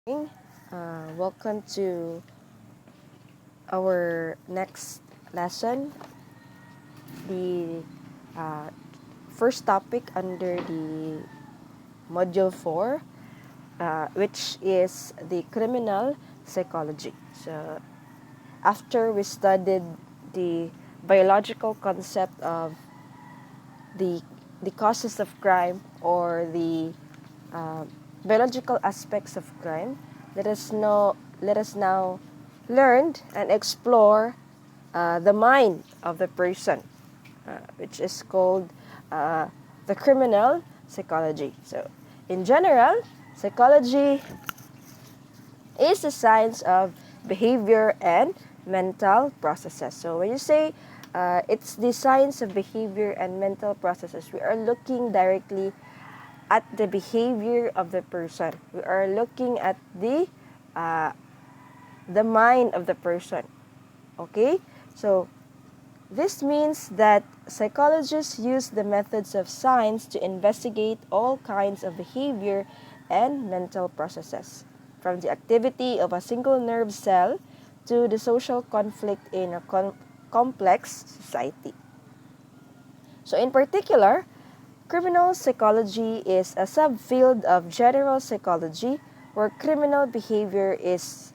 Welcome to our next lesson, the first topic under the Module 4, which is the criminal psychology. So, after we studied the biological concept of the causes of crime or the biological aspects of crime, let us now learn and explore the mind of the person, which is called the criminal psychology. So, in general, psychology is the science of behavior and mental processes. So, when you say it's the science of behavior and mental processes, we are looking directly at the behavior of the person. We are looking at the mind of the person. Okay? So, this means that psychologists use the methods of science to investigate all kinds of behavior and mental processes, from the activity of a single nerve cell to the social conflict in a complex society. So, in particular, criminal psychology is a subfield of general psychology where criminal behavior is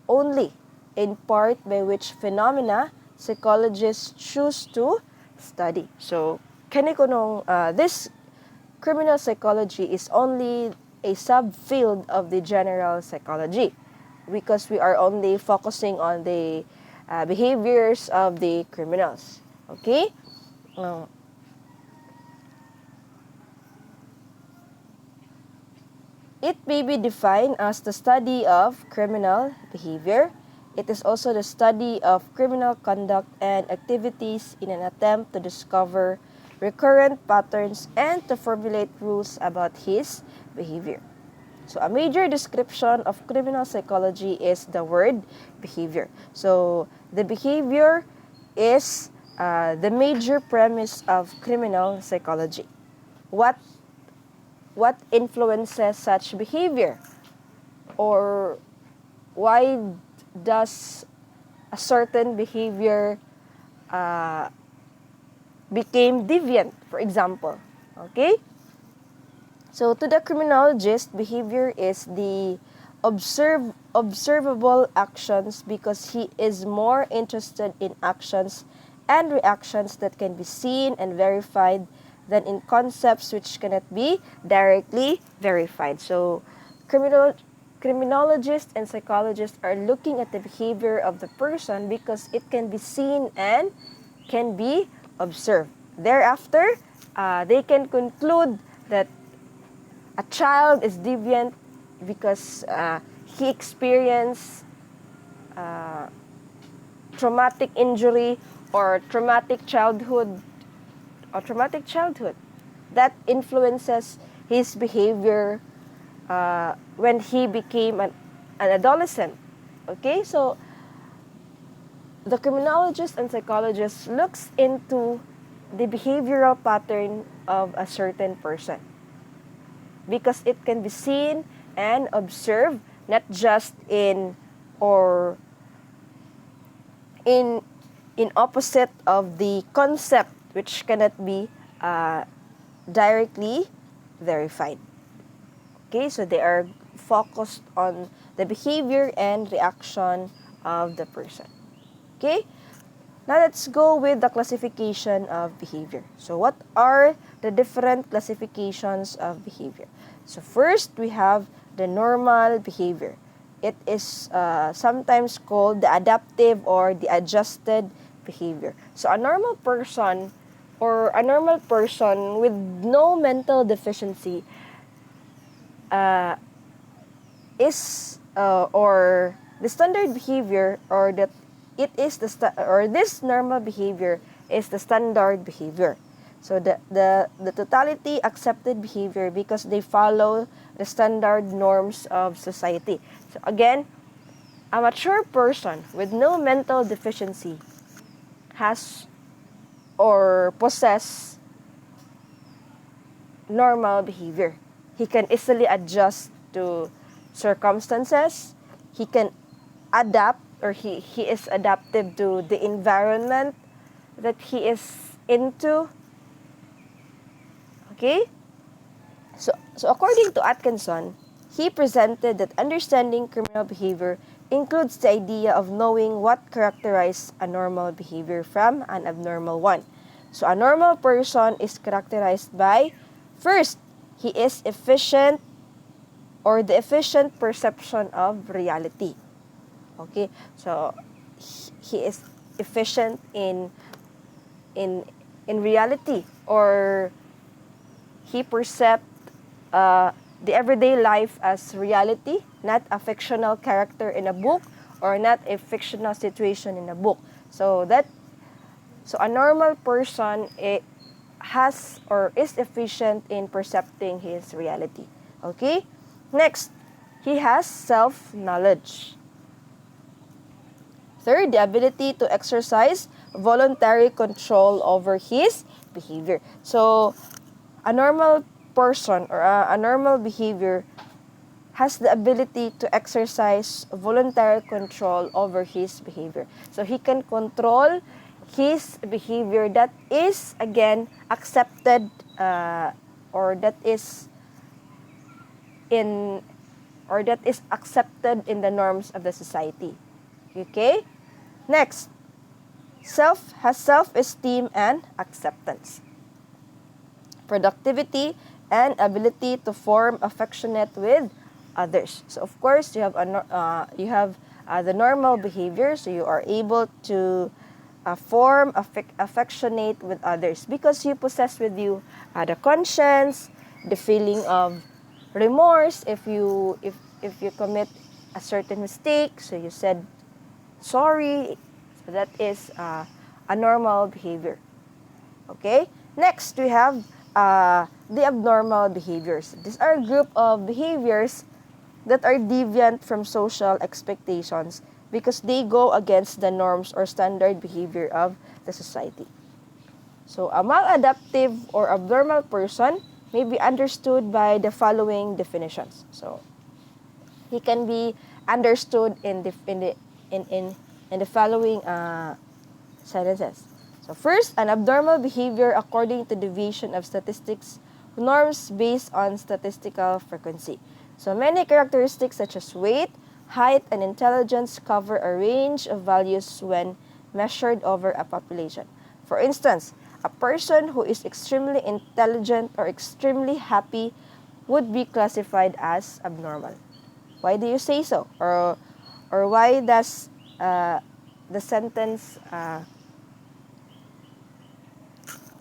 only in part by which phenomena psychologists choose to study. So, this criminal psychology is only a subfield of the general psychology because we are only focusing on the behaviors of the criminals. Okay? It may be defined as the study of criminal behavior. It is also the study of criminal conduct and activities in an attempt to discover recurrent patterns and to formulate rules about his behavior. So, a major description of criminal psychology is the word behavior. So, the behavior is the major premise of criminal psychology. What influences such behavior? Or why does a certain behavior became deviant, for example? Okay? So, to the criminologist, behavior is the observable actions because he is more interested in actions and reactions that can be seen and verified than in concepts which cannot be directly verified. So, criminologists and psychologists are looking at the behavior of the person because it can be seen and can be observed. Thereafter, they can conclude that a child is deviant because he experienced traumatic injury or traumatic childhood that influences his behavior when he became an adolescent. Okay, so the criminologist and psychologist looks into the behavioral pattern of a certain person because it can be seen and observed not just in opposite of the concept which cannot be directly verified. Okay, so they are focused on the behavior and reaction of the person. Okay, now let's go with the classification of behavior. So what are the different classifications of behavior? So first, we have the normal behavior. It is sometimes called the adaptive or the adjusted behavior. So a normal person with no mental deficiency is or the standard behavior or that it is this normal behavior is the standard behavior. So the totality accepted behavior because they follow the standard norms of society. So again, a mature person with no mental deficiency has or possess normal behavior. He can easily adjust to circumstances. He can adapt, or he is adaptive to the environment that he is into. Okay? So according to Atkinson, he presented that understanding criminal behavior includes the idea of knowing what characterizes a normal behavior from an abnormal one. So a normal person is characterized by, first, he is efficient, or the efficient perception of reality. Okay? So he is efficient in reality, or he perceived the everyday life as reality, not a fictional character in a book, or not a fictional situation in a book. So a normal person has, or is efficient in percepting his reality. Okay? Next, he has self-knowledge. Third, the ability to exercise voluntary control over his behavior. So a normal person, or a normal behavior, has the ability to exercise voluntary control over his behavior. So he can control his behavior that is, again, accepted, or that is accepted in the norms of the society. Okay? Next, has self-esteem and acceptance. Productivity and ability to form affectionate with others. So of course, you have the normal behavior, so you are able to form affectionate with others because you possess with you the conscience, the feeling of remorse if you commit a certain mistake, so you said sorry. So that is a normal behavior. Okay? Next, we have the abnormal behaviors. These are a group of behaviors that are deviant from social expectations because they go against the norms or standard behavior of the society. So a maladaptive or abnormal person may be understood by the following definitions. So he can be understood in the following sentences. So first, an abnormal behavior according to deviation of statistics norms based on statistical frequency. So many characteristics such as weight, height, and intelligence cover a range of values when measured over a population. For instance, a person who is extremely intelligent or extremely happy would be classified as abnormal. Why do you say so? Or why does the sentence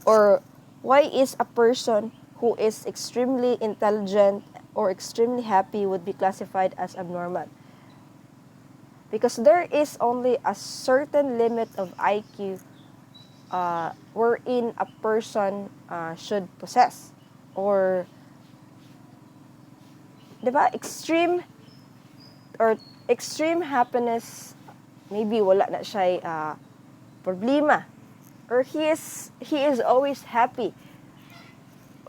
or why is a person who is extremely intelligent or extremely happy would be classified as abnormal? Because there is only a certain limit of IQ wherein a person should possess. Or, diba, extreme happiness, maybe wala na siya problema. Or he is always happy.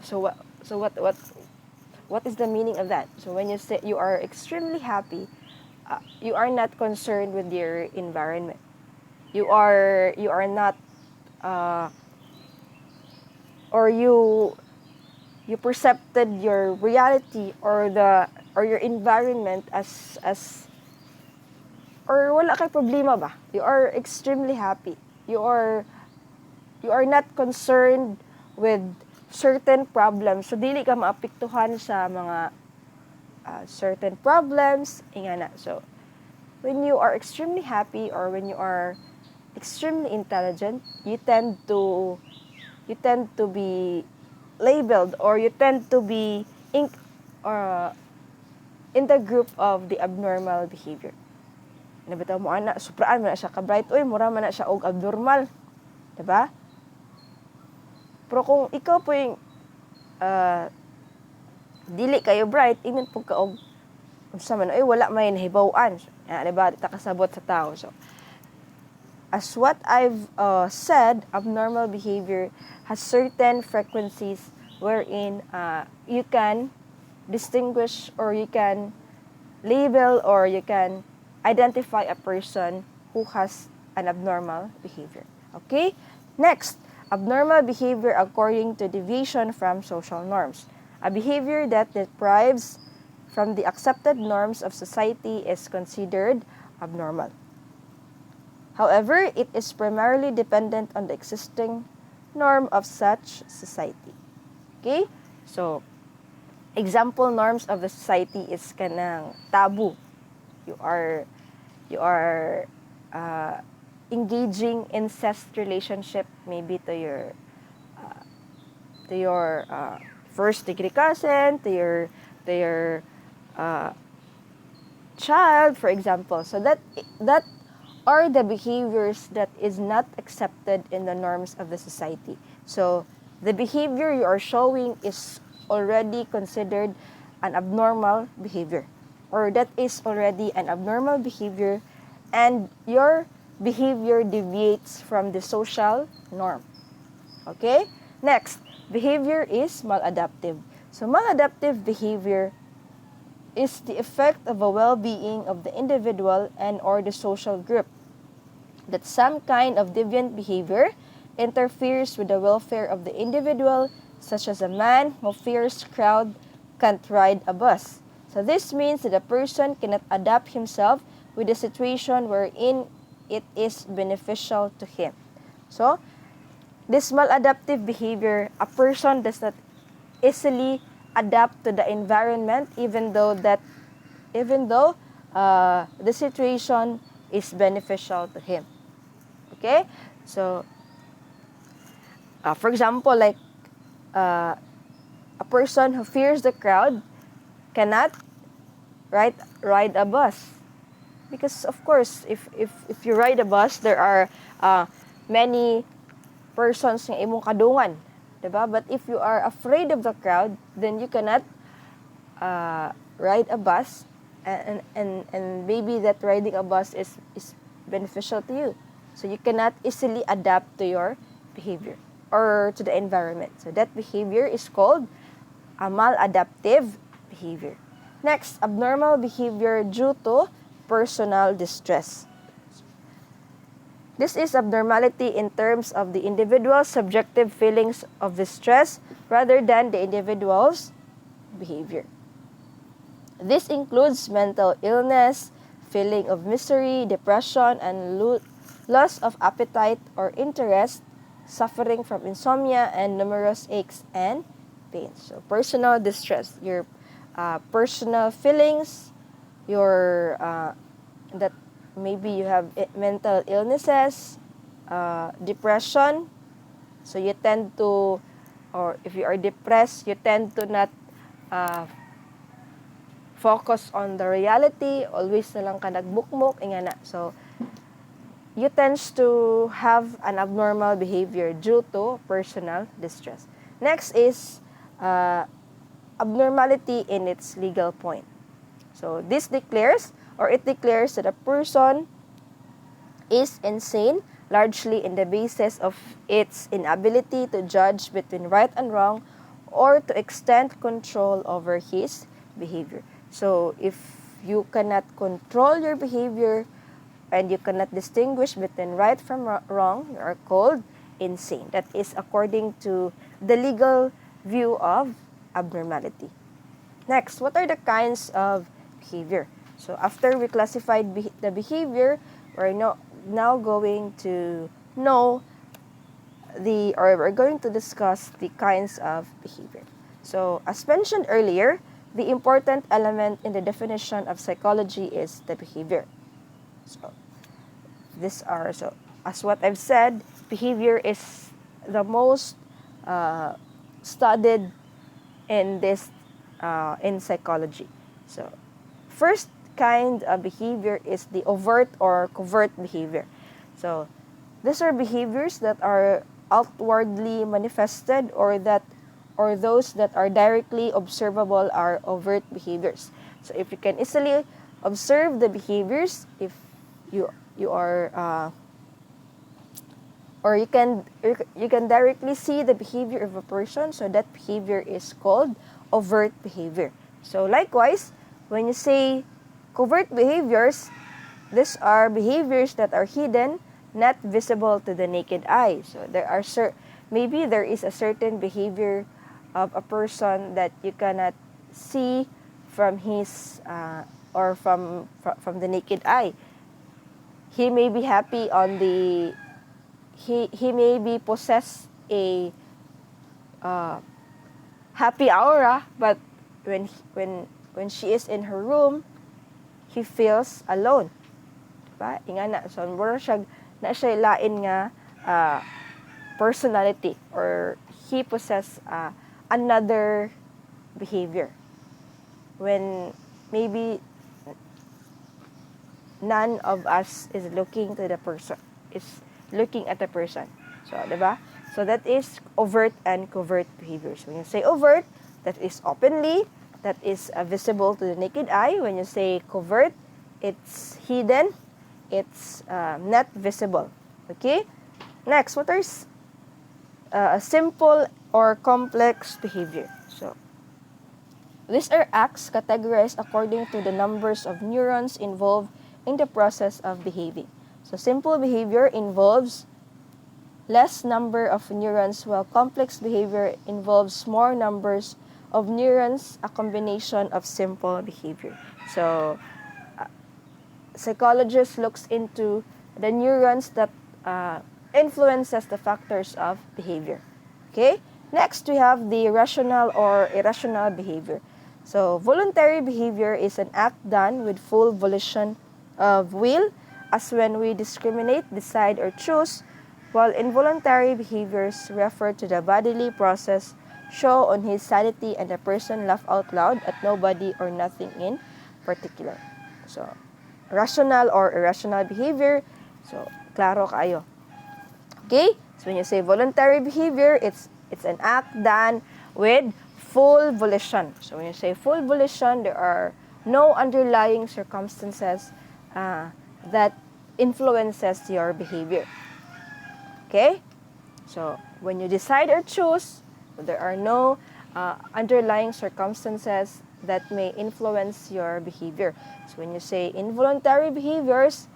So what is the meaning of that? So when you say you are extremely happy, you are not concerned with your environment. You are not or you percepted your reality or your environment as or wala kay problema ba? You are extremely happy. You are not concerned with certain problems. So, dili ka maapektuhan sa mga certain problems. Ingana. So, when you are extremely happy or when you are extremely intelligent, you tend to be labeled or you tend to be in the group of the abnormal behavior. Nabitaw mo ana, supraan man na siya ka-bright. Uy, mura man na siya og abnormal. Diba? Pero kung ikaw po yung dili kayo bright, inon po ka og unsa man, wala may nahibaw-an. Diba? Dita kasabot sa tao. So, as what I've said, abnormal behavior has certain frequencies wherein you can distinguish or you can label or you can identify a person who has an abnormal behavior. Okay? Next, abnormal behavior according to deviation from social norms. A behavior that deprives from the accepted norms of society is considered abnormal. However, it is primarily dependent on the existing norm of such society. Okay? So, example norms of the society is kanang taboo. You are engaging incest relationship maybe to your first degree cousin, to your child, for example. So that are the behaviors that is not accepted in the norms of the society. So the behavior you are showing is already considered an abnormal behavior, or that is already an abnormal behavior, and your behavior deviates from the social norm. Okay? Next, behavior is maladaptive. So maladaptive behavior is the effect of a well-being of the individual and or the social group, that some kind of deviant behavior interferes with the welfare of the individual, such as a man who fears crowd can't ride a bus. So this means that a person cannot adapt himself with a situation wherein it is beneficial to him. So, this maladaptive behavior, a person does not easily adapt to the environment even though the situation is beneficial to him. Okay? So, for example, like a person who fears the crowd cannot ride a bus. Because of course, if you ride a bus, there are many persons nga imong kadungan, diba? But if you are afraid of the crowd, then you cannot ride a bus, and maybe that riding a bus is beneficial to you. So you cannot easily adapt to your behavior or to the environment. So that behavior is called a maladaptive behavior. Next, abnormal behavior due to personal distress. This is abnormality in terms of the individual's subjective feelings of distress rather than the individual's behavior. This includes mental illness, feeling of misery, depression, and loss of appetite or interest, suffering from insomnia, and numerous aches and pains. So, personal distress, your personal feelings, your that maybe you have mental illnesses, depression. So you tend to, or if you are depressed, you tend to not focus on the reality. Always na lang ka nagbukmok, ingana. So you tends to have an abnormal behavior due to personal distress. Next is abnormality in its legal point. So it declares that a person is insane largely in the basis of its inability to judge between right and wrong or to extend control over his behavior. So if you cannot control your behavior and you cannot distinguish between right from wrong, you are called insane. That is according to the legal view of abnormality. Next, what are the kinds of behavior? So after we classified the behavior, we're now going to know we're going to discuss the kinds of behavior. So as mentioned earlier, the important element in the definition of psychology is the behavior. So as what I've said, behavior is the most studied in psychology. So first kind of behavior is the overt or covert behavior. So these are behaviors that are outwardly manifested or those that are directly observable are overt behaviors. So if you can easily observe the behaviors, if you are or you can directly see the behavior of a person, so that behavior is called overt behavior. So likewise, when you say Covert behaviors, these are behaviors that are hidden, not visible to the naked eye. So there are maybe there is a certain behavior of a person that you cannot see from his or from the naked eye. He may be happy on the he may be possess a happy aura, but when she is in her room, he feels alone. Diba? Inga na, so mura siya na siya lain nga personality, or he possess another behavior when maybe none of us is looking to the person, is looking at the person. So, diba? So that is overt and covert behaviors. When you say overt, that is openly, that is visible to the naked eye. When you say covert, it's hidden, it's not visible. Okay? Next, what are simple or complex behavior? So, these are acts categorized according to the numbers of neurons involved in the process of behaving. So, simple behavior involves less number of neurons, while complex behavior involves more numbers of neurons, a combination of simple behavior. So, psychologist looks into the neurons that influences the factors of behavior. Okay? Next, we have the rational or irrational behavior. So, voluntary behavior is an act done with full volition of will, as when we discriminate, decide, or choose, while involuntary behaviors refer to the bodily process, show on his sanity, and the person laugh out loud at nobody or nothing in particular. So, rational or irrational behavior, so, klaro kayo. Okay? So, when you say voluntary behavior, it's an act done with full volition. So, when you say full volition, there are no underlying circumstances that influences your behavior. Okay? So, when you decide or choose, there are no underlying circumstances that may influence your behavior. So, when you say involuntary behaviors,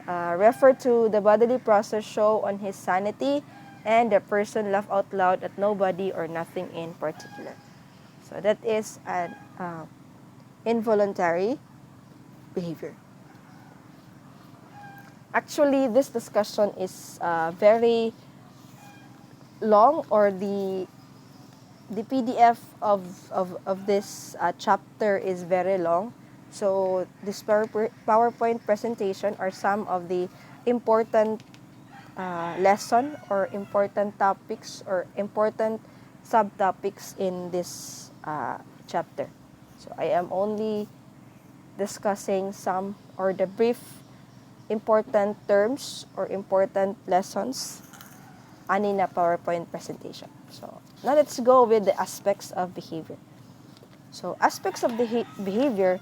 refer to the bodily process, show on his sanity, and the person laugh out loud at nobody or nothing in particular. So, that is an involuntary behavior. Actually, this discussion is very long, or the PDF of this chapter is very long. So, this PowerPoint presentation are some of the important lesson or important topics or important subtopics in this chapter. So, I am only discussing some or the brief important terms or important lessons ani na PowerPoint presentation. So, now let's go with the aspects of behavior. So, aspects of the behavior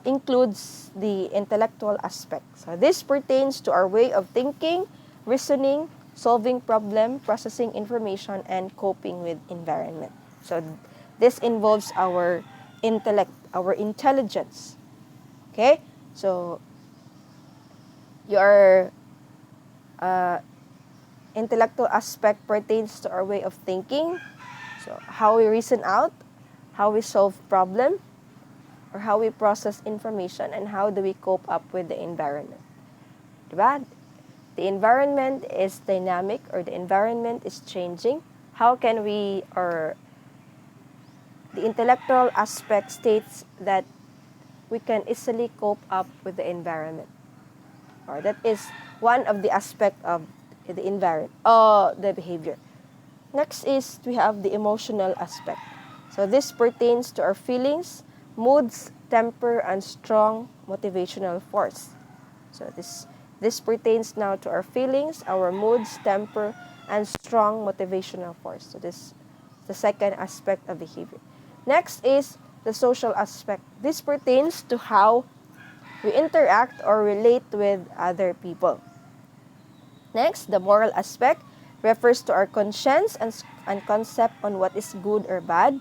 includes the intellectual aspect. So, this pertains to our way of thinking, reasoning, solving problem, processing information, and coping with environment. So, this involves our intellect, our intelligence. Okay? So, your intellectual aspect pertains to our way of thinking. So, how we reason out, how we solve problem, or how we process information, and how do we cope up with the environment. Diba? The environment is dynamic, or the environment is changing. How can we, or the intellectual aspect states that we can easily cope up with the environment. Or that is one of the aspects of the environment, the behavior. Next is we have the emotional aspect. So this pertains to our feelings, moods, temper, and strong motivational force. So this pertains now to our feelings, our moods, temper, and strong motivational force. So this is the second aspect of behavior. Next is the social aspect. This pertains to how we interact or relate with other people. Next, the moral aspect refers to our conscience and concept on what is good or bad.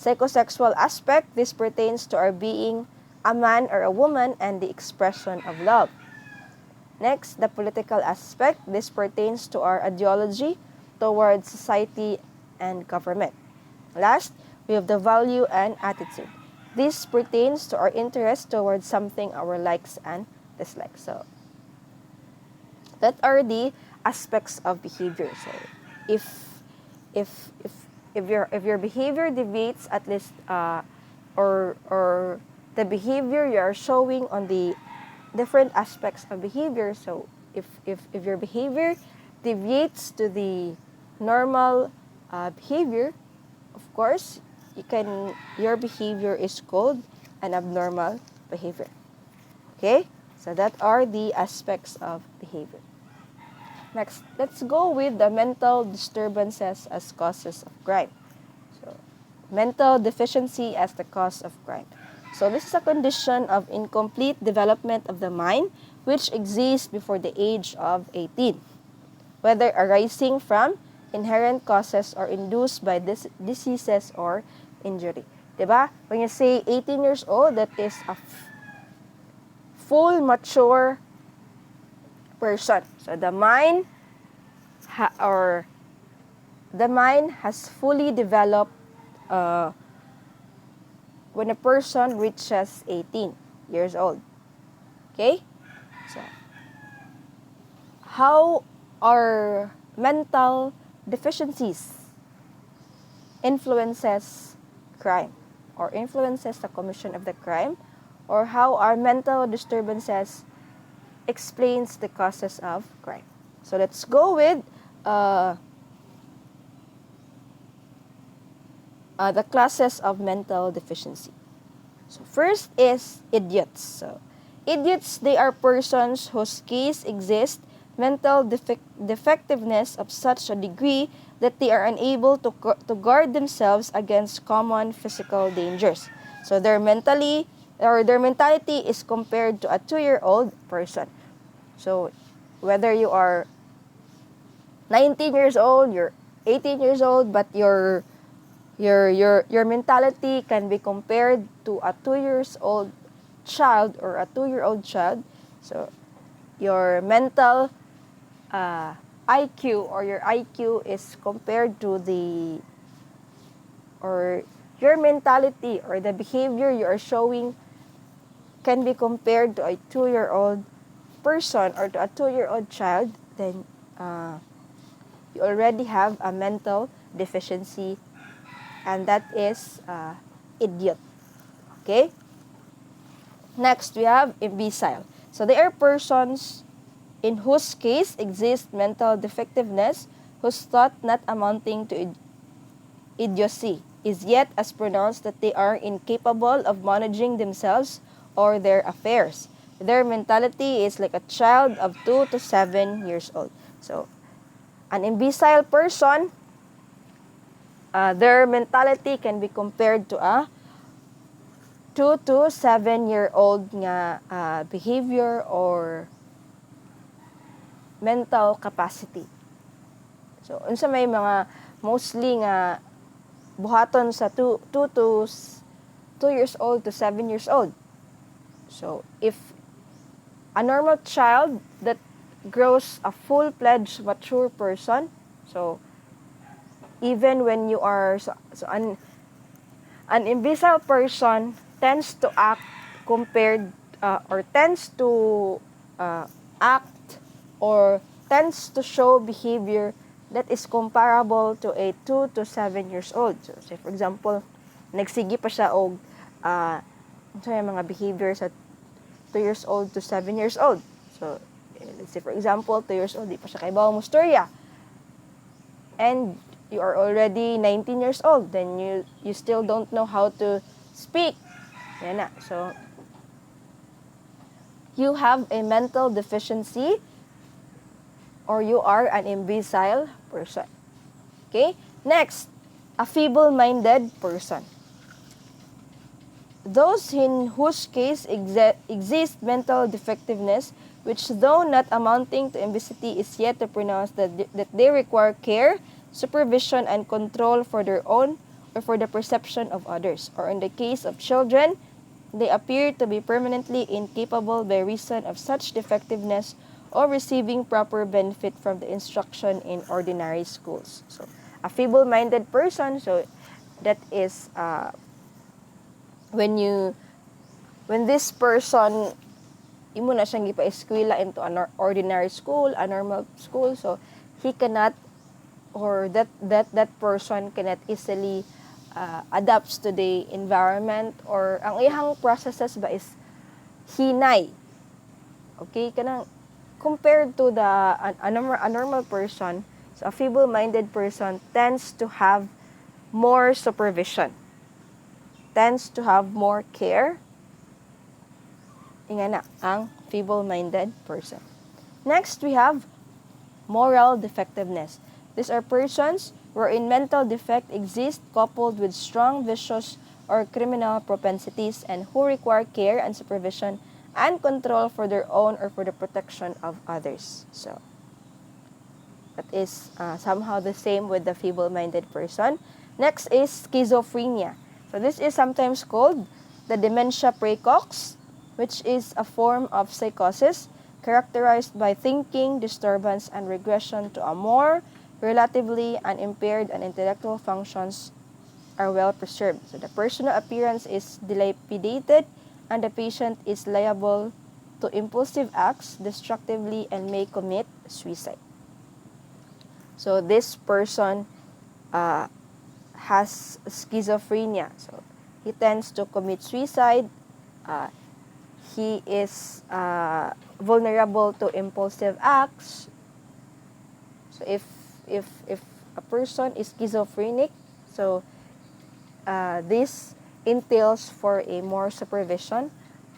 Psychosexual aspect, this pertains to our being, a man or a woman, and the expression of love. Next, the political aspect. This pertains to our ideology towards society and government. Last, we have the value and attitude. This pertains to our interest towards something, our likes and dislikes. So, that are the aspects of behavior. So, if if if if your behavior deviates at least or the behavior you are showing on the different aspects of behavior. So if your behavior deviates to the normal behavior, of course your behavior is called an abnormal behavior. Okay, so that are the aspects of behavior. Next, let's go with the mental disturbances as causes of crime. So, mental deficiency as the cause of crime. So, this is a condition of incomplete development of the mind which exists before the age of 18, whether arising from inherent causes or induced by diseases or injury. Diba? When you say 18 years old, that is a full mature person. So the mind has fully developed when a person reaches 18 years old. Okay? So how are mental deficiencies influences crime or influences the commission of the crime, or how our mental disturbances explains the causes of crime. So let's go with the classes of mental deficiency. So first is idiots. So idiots, they are persons whose case exists mental defectiveness of such a degree that they are unable to guard themselves against common physical dangers. So their mentality is compared to a 2-year-old person. So whether you are 19 years old, you're 18 years old, but your mentality can be compared to a 2-year-old child or a 2-year-old child. So your mental IQ or your IQ is compared to your mentality or the behavior you are showing can be compared to a 2-year-old person or to a 2-year-old child, then you already have a mental deficiency, and that is idiot. Okay? Next, we have imbecile. So they are persons in whose case exists mental defectiveness, whose thought not amounting to idiocy is yet as pronounced that they are incapable of managing themselves or their affairs. Their mentality is like a child of 2 to 7 years old. So, an imbecile person, their mentality can be compared to a 2 to 7-year-old nga behavior or mental capacity. So, unsa may mga mostly nga buhaton sa 2 years old to 7 years old. So, if a normal child that grows a full-fledged mature person, so even when you are an imbecile person tends to act compared or tends to act or tends to show behavior that is comparable to a 2 to 7 years old. So, say for example, nagsigi pa siya og mga behavior sa 2 years old to 7 years old. So, let's say for example, 2 years old, di pa siya kaibaw mo storya. And you are already 19 years old, then you still don't know how to speak. Yan na. So, you have a mental deficiency or you are an imbecile person. Okay? Next, a feeble-minded person. Those in whose case exists mental defectiveness, which though not amounting to imbecility is yet to pronounce that they require care, supervision, and control for their own or for the perception of others. Or in the case of children, They appear to be permanently incapable by reason of such defectiveness or receiving proper benefit from the instruction in ordinary schools. So, a feeble-minded person, so that is when this person imo na siyang gipa-eskwela into an ordinary school, a normal school, so he cannot, or that person cannot easily adapts to the environment, or ang iyang processes ba is hinay. Okay, kanang compared to a normal person, so a feeble-minded person tends to have more supervision, tends to have more care. Ingana ang feeble-minded person. Next, we have moral defectiveness. These are persons wherein mental defect exists coupled with strong vicious or criminal propensities and who require care and supervision and control for their own or for the protection of others. So, that is somehow the same with the feeble-minded person. Next is schizophrenia. So, this is sometimes called the dementia praecox, which is a form of psychosis characterized by thinking, disturbance, and regression to a more relatively unimpaired and intellectual functions are well preserved. So the personal appearance is dilapidated and the patient is liable to impulsive acts destructively and may commit suicide. So this person has schizophrenia. So he tends to commit suicide. He is vulnerable to impulsive acts. So if a person is schizophrenic, so this entails for a more supervision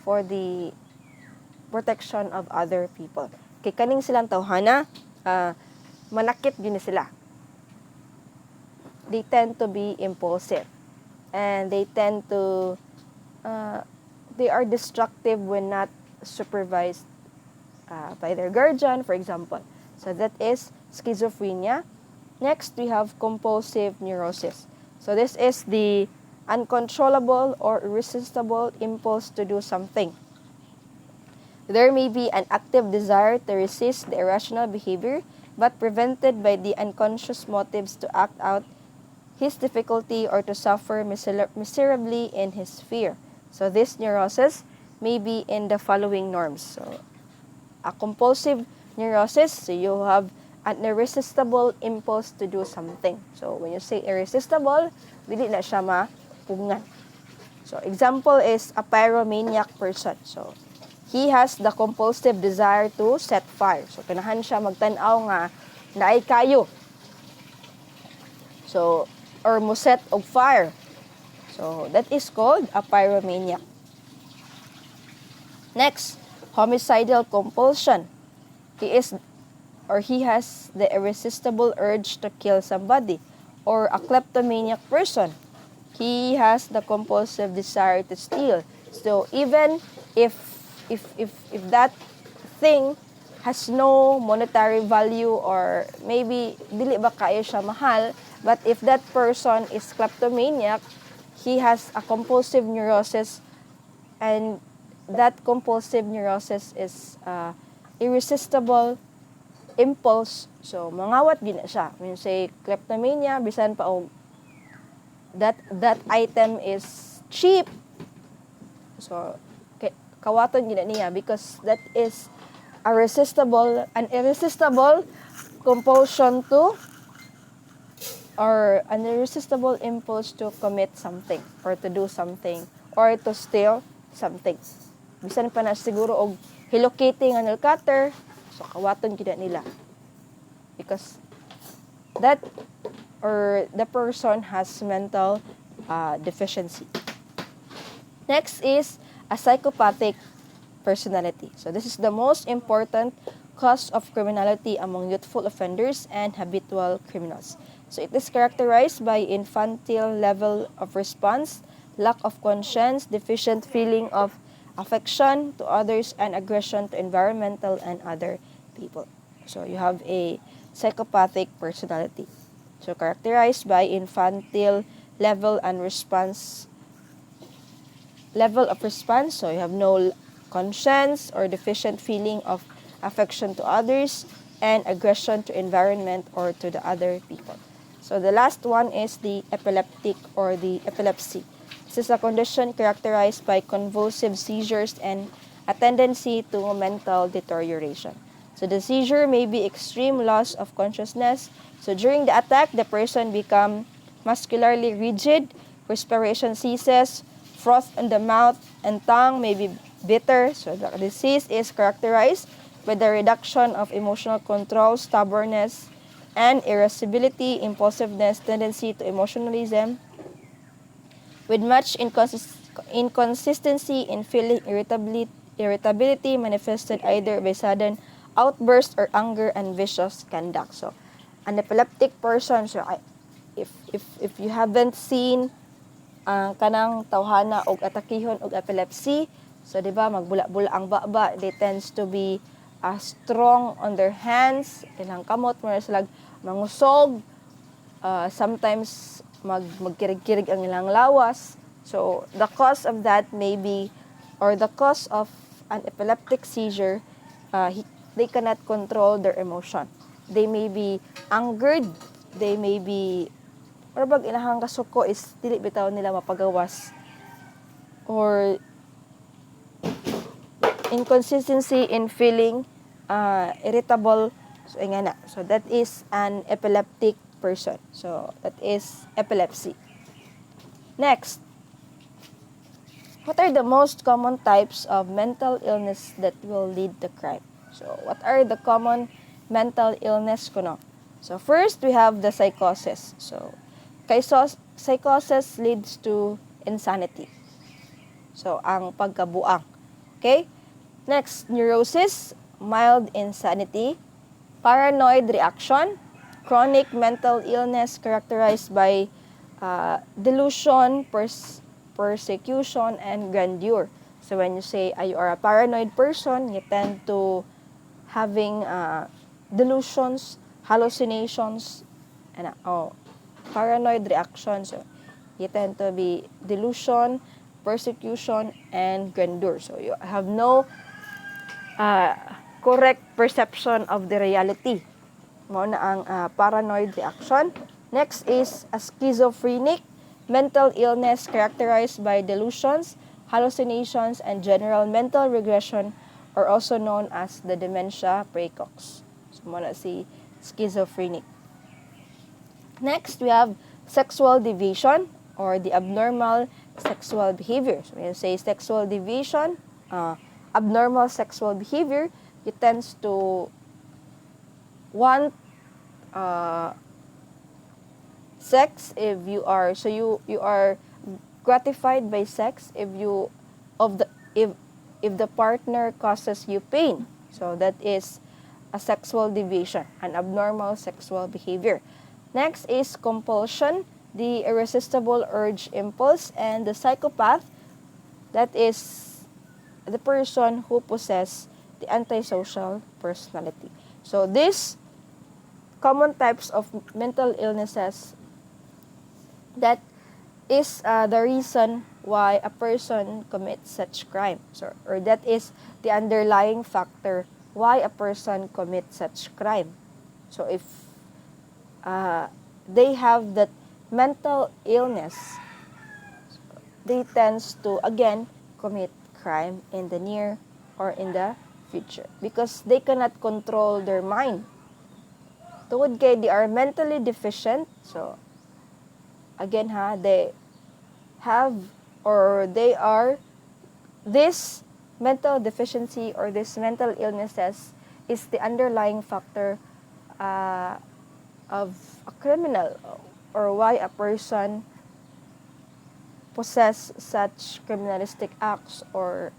for the protection of other people. Kay kaning silang tawhana, manakit yun sila. They tend to be impulsive and they tend to they are destructive when not supervised by their guardian, for example. So that is schizophrenia. Next, we have compulsive neurosis. So this is the uncontrollable or irresistible impulse to do something. There may be an active desire to resist the irrational behavior, but prevented by the unconscious motives to act out his difficulty or to suffer miserably in his fear. So this neurosis may be in the following norms. So a compulsive neurosis, so you have an irresistible impulse to do something. So when you say irresistible, dili na siya mapungan. So example is a pyromaniac person. So he has the compulsive desire to set fire. So kanahan siya magtan-aw nga naay kayo. So or mo set og fire. So that is called a pyromaniac. Next, homicidal compulsion. He has the irresistible urge to kill somebody. Or a kleptomaniac person. He has the compulsive desire to steal. So even if that thing has no monetary value or maybe dili ba kayo siya mahal, but if that person is kleptomaniac, he has a compulsive neurosis, and that compulsive neurosis is irresistible impulse. So, mangawat gina siya. When you say kleptomania, bisan pa og that item is cheap. So, kawaton gina niya because that is an irresistible compulsion to or an irresistible impulse to commit something or to do something or to steal something. Bisan pa na siguro og hilocating ang nail cutter, so kawaton gid nila. Because that or the person has mental deficiency. Next is a psychopathic personality. So this is the most important cause of criminality among youthful offenders and habitual criminals. So it is characterized by infantile level of response, lack of conscience, deficient feeling of affection to others, and aggression to environmental and other people. So you have a psychopathic personality. So characterized by infantile level and response level of response. So you have no conscience or deficient feeling of affection to others and aggression to environment or to the other people. So the last one is the epileptic or the epilepsy. This is a condition characterized by convulsive seizures and a tendency to mental deterioration. So the seizure may be extreme loss of consciousness. So during the attack, the person becomes muscularly rigid, respiration ceases, froth in the mouth and tongue may be bitter. So the disease is characterized by the reduction of emotional control, stubbornness, and irascibility, impulsiveness, tendency to emotionalism, with much inconsistency in feeling irritability manifested either by sudden outburst or anger and vicious conduct. So, an epileptic person, so if you haven't seen kanang tawhana og atakihon og epilepsy, so di ba magbula-bula ang baba, they tends to be strong on their hands, ilang kamot mo sila mangusog, sometimes magkirig-kirig ang ilang lawas. So the cause of that may be, or the cause of an epileptic seizure, they cannot control their emotion. They may be angered, they may be, or bag ilahang kasuko is dili bitaw nila mapagawas, or inconsistency in feeling irritable. So nga na. So that is an epileptic person. So that is epilepsy. Next, what are the most common types of mental illness that will lead to crime? So what are the common mental illness kuno? So first we have the psychosis. So psychosis leads to insanity. So ang pagkabuang. Okay? Next, neurosis, mild insanity, paranoid reaction, chronic mental illness characterized by delusion, persecution, and grandeur. So when you say you are a paranoid person, you tend to having delusions, hallucinations, and paranoid reaction. So you tend to be delusion, persecution, and grandeur. So you have no correct perception of the reality. Mao na ang paranoid reaction. Next is a schizophrenic mental illness characterized by delusions, hallucinations, and general mental regression, or also known as the dementia praecox. So mao na si schizophrenic. Next, we have sexual deviation or the abnormal sexual behavior. So when you say sexual deviation, abnormal sexual behavior, it tends to want sex if you are, so you are gratified by sex if the partner causes you pain. So that is a sexual deviation, an abnormal sexual behavior. Next is compulsion, the irresistible urge impulse, and the psychopath, that is the person who possesses the antisocial personality. So these common types of mental illnesses, that is the reason why a person commits such crime. So, or that is the underlying factor why a person commits such crime. So if they have that mental illness, they tends to again commit crime in the near or in the future because they cannot control their mind. Tungod kay they are mentally deficient, so again they have, or they are, this mental deficiency or this mental illnesses is the underlying factor of a criminal, or why a person possess such criminalistic acts, or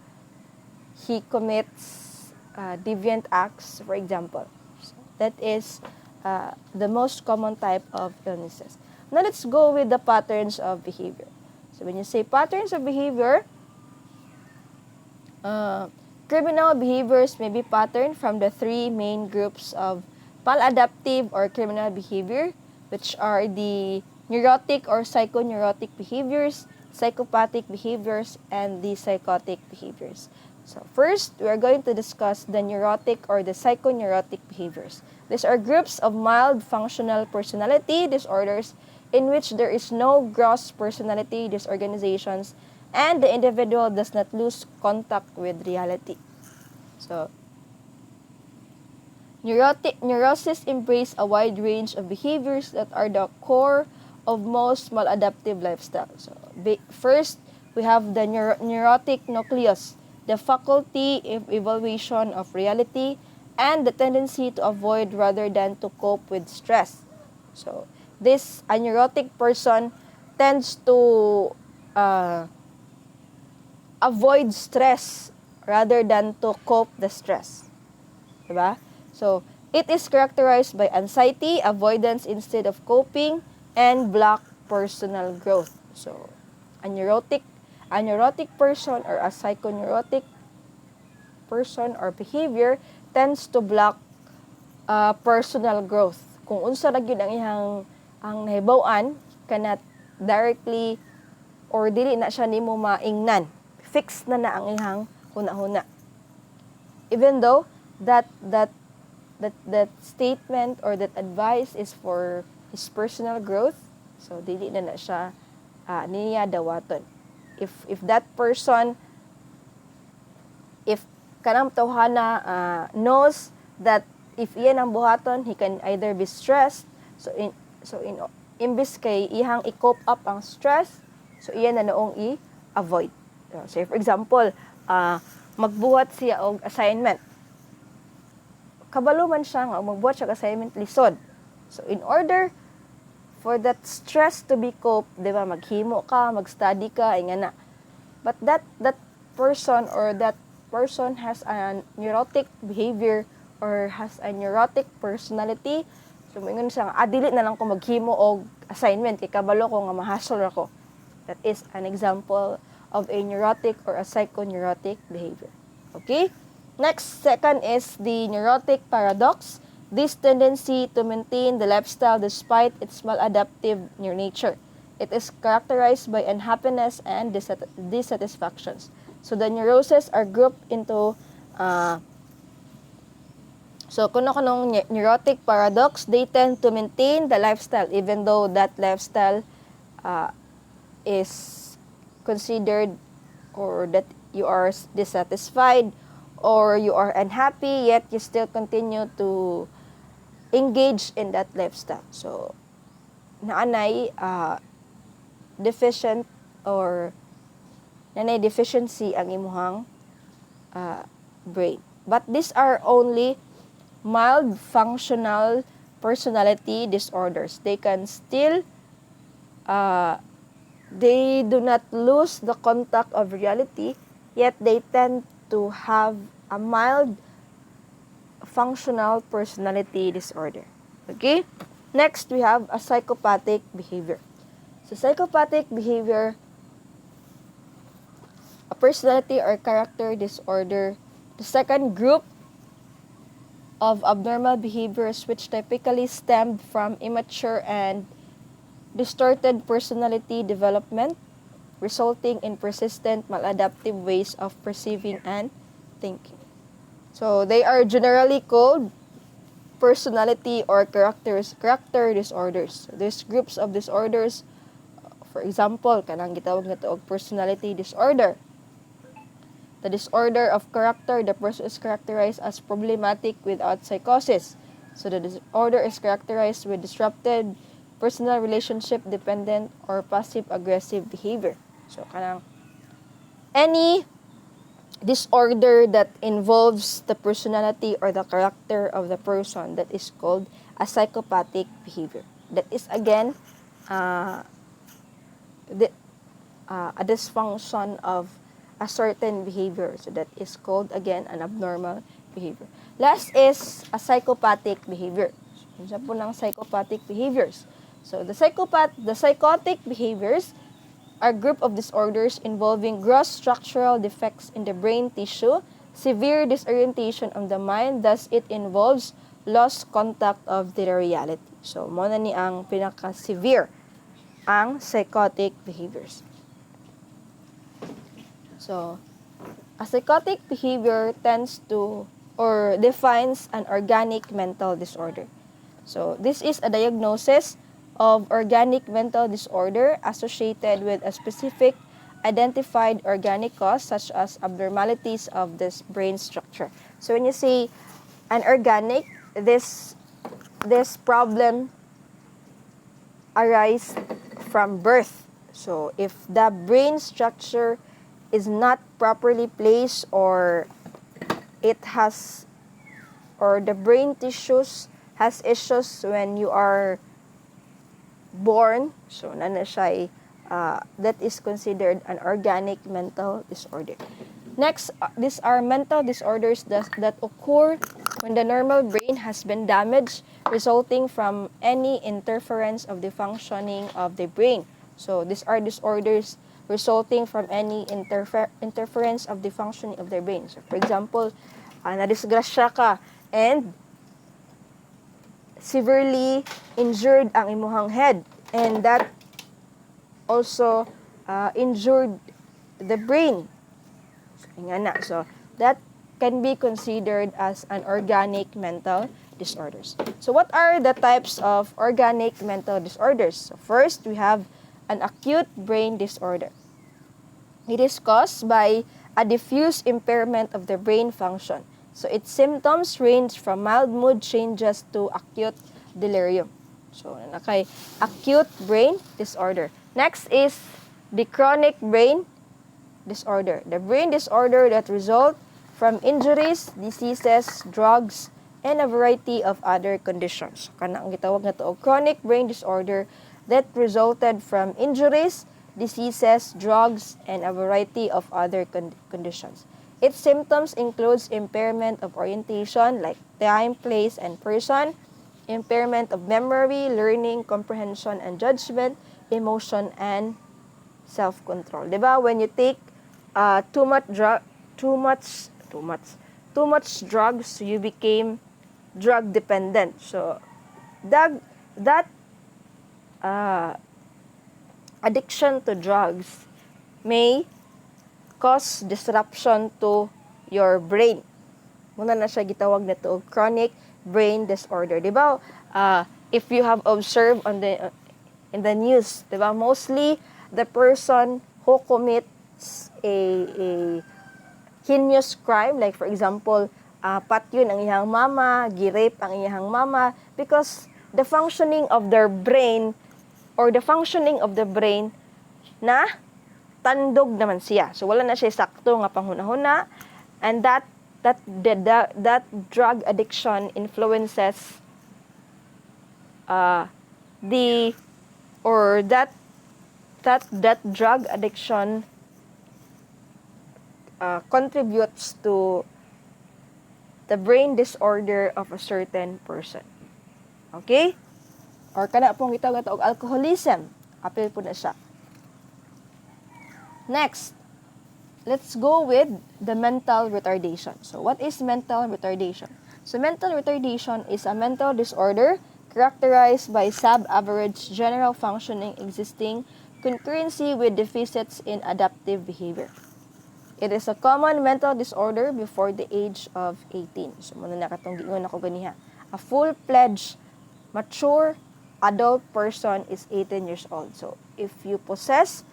he commits deviant acts, for example. So that is the most common type of illnesses. Now let's go with the patterns of behavior. So when you say patterns of behavior, criminal behaviors may be patterned from the three main groups of maladaptive or criminal behavior, which are the neurotic or psychoneurotic behaviors, psychopathic behaviors and the psychotic behaviors. So first, we are going to discuss the neurotic or the psychoneurotic behaviors. These are groups of mild functional personality disorders in which there is no gross personality disorganizations and the individual does not lose contact with reality. So, neuroses embrace a wide range of behaviors that are the core of most maladaptive lifestyles. So, first, we have the neurotic nucleus, the faculty of evaluation of reality, and the tendency to avoid rather than to cope with stress. So, a neurotic person tends to avoid stress rather than to cope the stress. Diba? So, it is characterized by anxiety, avoidance instead of coping, and block personal growth. So, a neurotic person or a psychoneurotic person or behavior tends to block personal growth. Kung unsa ra gyud ang nahibaw-an kanat directly or dili na siya nimo maingnan. Fixed na ang ihang huna-huna. Even though that statement or that advice is for his personal growth, so dili na siya niya dawaton. If that person, if kanang tawhana knows that if iyan ang buhaton, he can either be stressed, so imbis kay ihang i-cope up ang stress, so iyan na noong i-avoid. So for example, magbuhat siya og assignment. Kabalo man siya nga magbuhat siya og assignment lisod. So in order for that stress to be coped, di ba, maghimo ka, mag-study ka, ingana. But that person or that person has a neurotic behavior or has a neurotic personality. So moingon siya nga dili na lang ko maghimo og assignment kay kabalo ko nga mahasol ako. That is an example of a neurotic or a psychoneurotic behavior. Okay? Next, second is the neurotic paradox. This tendency to maintain the lifestyle despite its maladaptive nature. It is characterized by unhappiness and dissatisfactions. So the neuroses are grouped into kanong neurotic paradox, they tend to maintain the lifestyle even though that lifestyle is considered or that you are dissatisfied or you are unhappy, yet you still continue to engage in that lifestyle. So, naanay deficient or naanay deficiency ang imuhang brain. But these are only mild functional personality disorders. They can still they do not lose the contact of reality, yet they tend to have a mild functional personality disorder. Okay? Next, we have a psychopathic behavior. So, psychopathic behavior, a personality or character disorder, the second group of abnormal behaviors which typically stemmed from immature and distorted personality development, resulting in persistent maladaptive ways of perceiving and thinking. So, they are generally called personality or character disorders. So, these groups of disorders, for example, kanang gitawag na to og personality disorder. The disorder of character, the person is characterized as problematic without psychosis. So, the disorder is characterized with disrupted personal relationship dependent or passive-aggressive behavior. So, kanang any disorder that involves the personality or the character of the person, that is called a psychopathic behavior. That is again a dysfunction of a certain behavior. So that is called again an abnormal behavior. Last is a psychopathic behavior. So, po ng psychopathic behaviors. So the psychotic behaviors are a group of disorders involving gross structural defects in the brain tissue, severe disorientation of the mind, thus it involves lost contact of the reality. So, mo na ni ang pinaka-severe ang psychotic behaviors. So, a psychotic behavior tends to or defines an organic mental disorder. So, this is a diagnosis of organic mental disorder associated with a specific identified organic cause such as abnormalities of this brain structure. So, when you say an organic, this problem arise from birth. So, if the brain structure is not properly placed or it has or the brain tissues has issues when you are born, so nana siya that is considered an organic mental disorder. Next, these are mental disorders that occur when the normal brain has been damaged resulting from any interference of the functioning of the brain. So these are disorders resulting from any interference of the functioning of the brain. So for example, nadisgrasya ka and severely injured ang imuhang head, and that also injured the brain. So that can be considered as an organic mental disorders. So what are the types of organic mental disorders? So first, we have an acute brain disorder. It is caused by a diffuse impairment of the brain function. So its symptoms range from mild mood changes to acute delirium. So nakay acute brain disorder. Next is the chronic brain disorder. The brain disorder that result from injuries, diseases, drugs, and a variety of other conditions. Kana ang gitawag na to chronic brain disorder that resulted from injuries, diseases, drugs, and a variety of other conditions. Its symptoms includes impairment of orientation like time, place, and person, impairment of memory, learning, comprehension, and judgment, emotion, and self-control. Diba? When you take too much drugs, you became drug dependent. So that addiction to drugs may cause disruption to your brain. Muna na siya gitawag na to chronic brain disorder. Diba? If you have observed in the news, diba? Mostly the person who commits a heinous crime, like for example, patyon ang iyang mama, girape ang iyang mama, because the functioning of their brain or the functioning of the brain na tandog naman siya. So wala na siya sakto nga panghuna-huna, and that drug addiction influences that drug addiction contributes to the brain disorder of a certain person. Okay? Or kana pong gitawag og alcoholism, apil po na siya. Next, let's go with the mental retardation. So what is mental retardation? So mental retardation is a mental disorder characterized by sub-average general functioning existing concurrency with deficits in adaptive behavior. It is a common mental disorder before the age of 18. So muna na katong giingon ako ganiha. A full-fledged, mature, adult person is 18 years old. So if you possess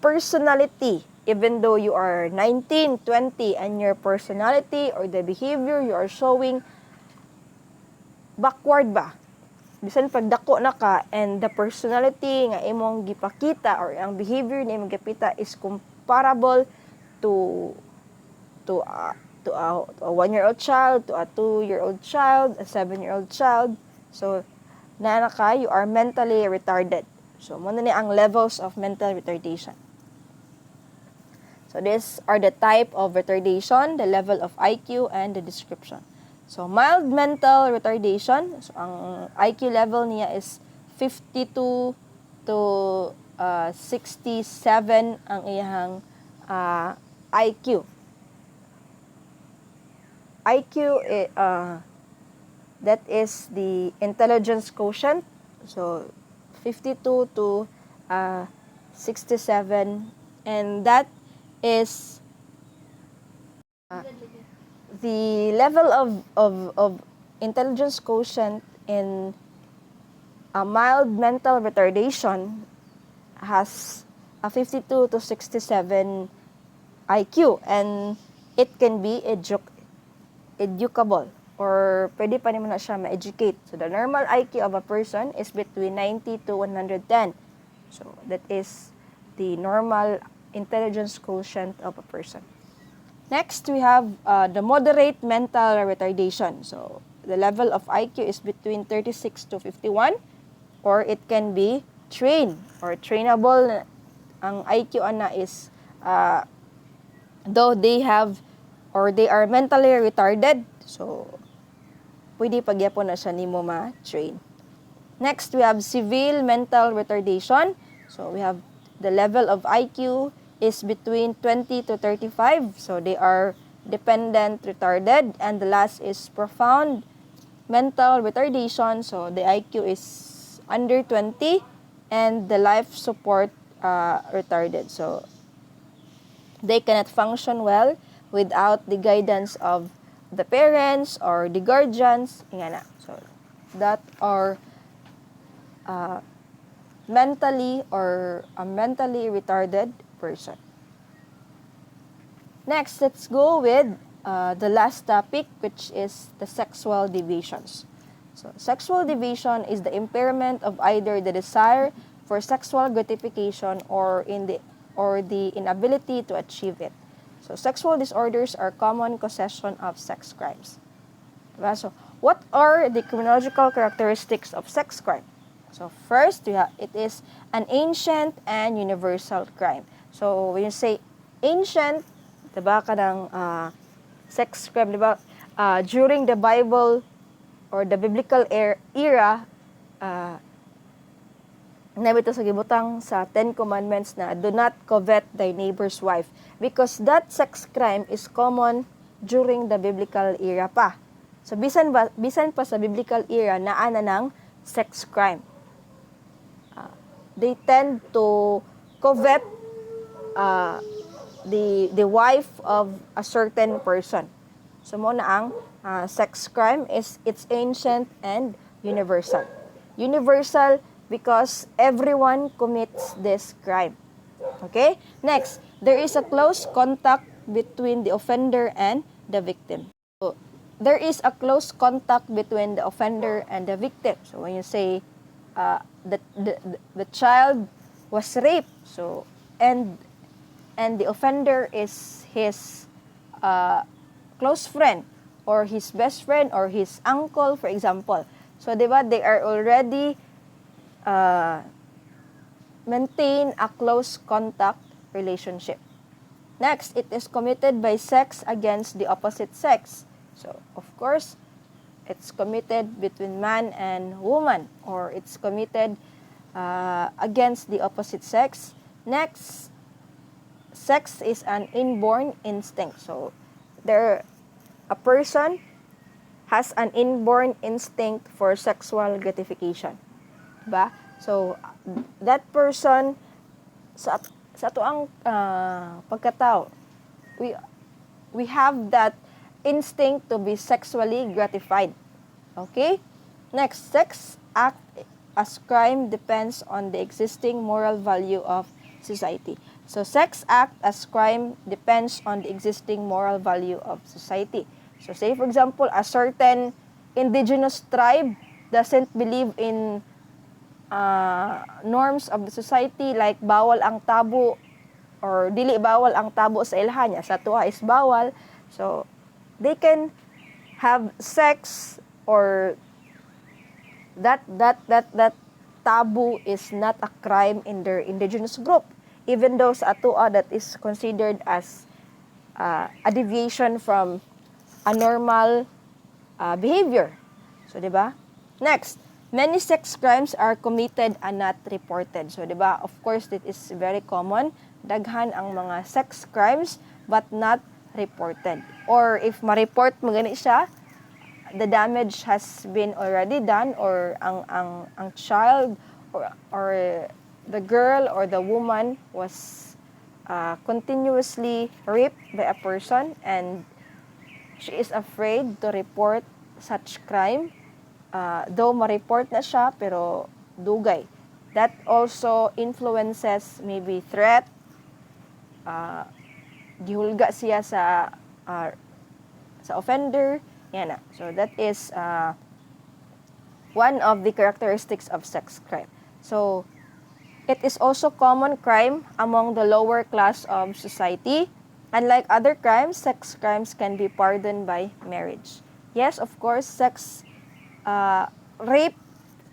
personality, even though you are 19, 20, and your personality or the behavior you are showing backward ba? Bisan pagdako na ka and the personality nga imong gipakita or ang behavior na imong gipita is comparable to a 1-year-old child, to a 2-year-old child, a 7-year-old child. So, na ka, you are mentally retarded. So, muna ni ang levels of mental retardation. So, these are the type of retardation, the level of IQ, and the description. So, mild mental retardation, so ang IQ level niya is 52 to 67 ang iyang IQ. IQ, that is the intelligence quotient. So, 52 to 67, and that is the level of intelligence quotient in a mild mental retardation has a 52 to 67 IQ, and it can be educable, or pwede pa naman na siya ma-educate. So the normal IQ of a person is between 90 to 110. So that is the normal intelligence quotient of a person. Next, we have the moderate mental retardation. So the level of IQ is between 36 to 51, or it can be trained or trainable. Ang IQ ana is though they have or they are mentally retarded, so pwede pagyapon na siya nimo ma-train. Next, we have severe mental retardation. So we have the level of IQ is between 20 to 35. So they are dependent retarded. And the last is profound mental retardation. So the IQ is under 20 and the life support retarded. So they cannot function well without the guidance of the parents or the guardians. Nga na. So that are mentally or a mentally retarded person. Next, let's go with the last topic, which is the sexual deviations. So, sexual deviation is the impairment of either the desire for sexual gratification or the inability to achieve it. So, sexual disorders are common causes of sex crimes. Diba? So, what are the criminological characteristics of sex crime? So, first, it is an ancient and universal crime. So, when you say ancient, diba, kanang sex crime, diba, during the Bible or the biblical era, nabito sa gibutang sa 10 Commandments na do not covet thy neighbor's wife, because that sex crime is common during the biblical era pa. So, bisan pa sa biblical era, naana ng sex crime. They tend to covet the wife of a certain person. So mo na ang sex crime it's ancient and universal. Universal because everyone commits this crime. Okay? Next, there is a close contact between the offender and the victim. So, there is a close contact between the offender and the victim. So when you say the child was raped, so and the offender is his close friend or his best friend or his uncle, for example. So, diba, they are already maintain a close contact relationship. Next, it is committed by sex against the opposite sex. So, of course, it's committed between man and woman, or it's committed against the opposite sex. Next, sex is an inborn instinct. So, a person has an inborn instinct for sexual gratification. Diba? So, that person, sa ato ang pagkatao, we have that instinct to be sexually gratified. Okay? Next, sex act as crime depends on the existing moral value of society. So, sex act as crime depends on the existing moral value of society. So, say for example, a certain indigenous tribe doesn't believe in norms of the society, like bawal ang tabo or dili bawal ang tabo sa ilhanya, sa tuwa is bawal. So, they can have sex, or that taboo is not a crime in their indigenous group, even though sa atua that is considered as a deviation from a normal behavior. So, diba? Next, many sex crimes are committed and not reported. So, diba? Of course, it is very common. Daghan ang mga sex crimes but not reported. Or if ma-report mo gani siya, the damage has been already done, or ang child or the girl or the woman was continuously raped by a person and she is afraid to report such crime, though ma-report na siya pero dugay. That also influences maybe threat, gihulga siya sa offender, yan na. So that is one of the characteristics of sex crime. So it is also common crime among the lower class of society. Unlike other crimes, sex crimes can be pardoned by marriage. Yes, of course, rape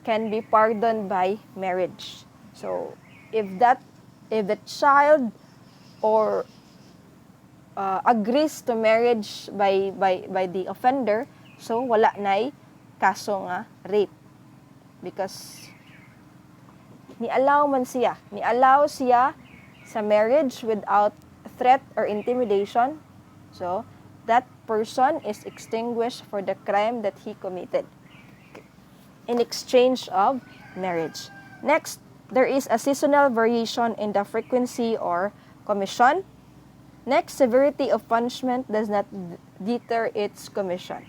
can be pardoned by marriage. So if the child or agrees to marriage by the offender, so wala nay kaso nga rape, because ni-allow siya sa marriage without threat or intimidation. So that person is extinguished for the crime that he committed in exchange of marriage. Next, there is a seasonal variation in the frequency or commission. Next, severity of punishment does not deter its commission.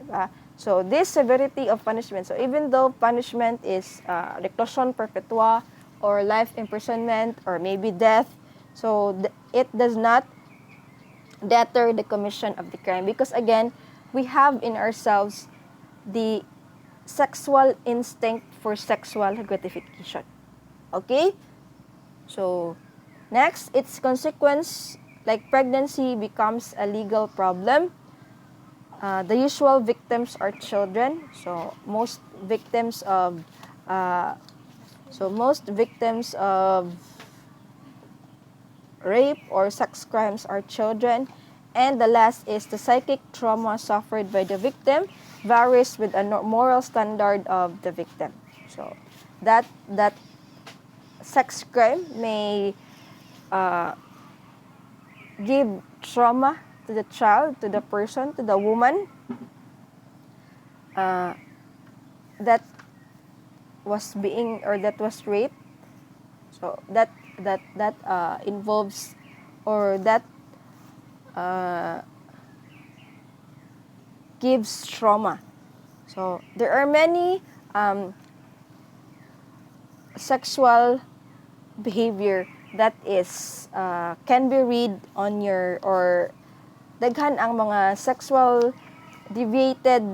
Diba? So this severity of punishment, so even though punishment is reclusion perpetua or life imprisonment or maybe death, so it does not deter the commission of the crime, because again, we have in ourselves the sexual instinct for sexual gratification. Okay? So next, its consequence, like pregnancy, becomes a legal problem. The usual victims are children. So most victims of rape or sex crimes are children. And the last is the psychic trauma suffered by the victim varies with a moral standard of the victim. So that sex crime may give trauma to the child, to the person, to the woman that was raped. So that involves, or that gives trauma. So there are many sexual behavior that is can be read on your, or daghan ang mga sexual deviated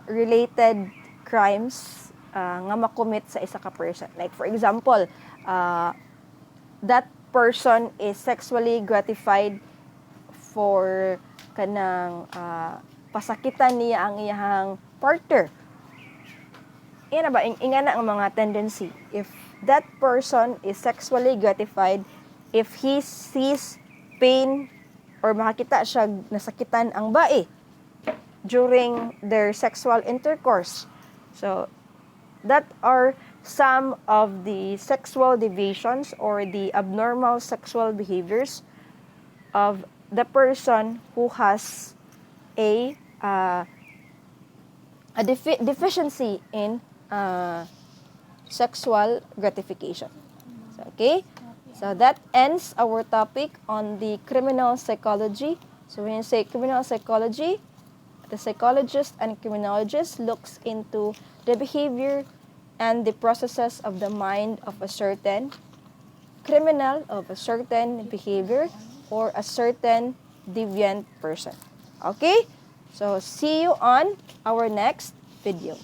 related crimes nga makommit sa isa ka person. Like for example, that person is sexually gratified for kanang pasakitan niya ang iyahang partner. Yan na ba? Ingana ang mga tendency. If that person is sexually gratified, if he sees pain or makakita siya nasakitan ang bae during their sexual intercourse. So, that are some of the sexual deviations or the abnormal sexual behaviors of the person who has a deficiency in sexual gratification. So, okay? So that ends our topic on the criminal psychology. So when you say criminal psychology, the psychologist and criminologist looks into the behavior and the processes of the mind of a certain criminal, of a certain behavior, or a certain deviant person. Okay? So see you on our next video.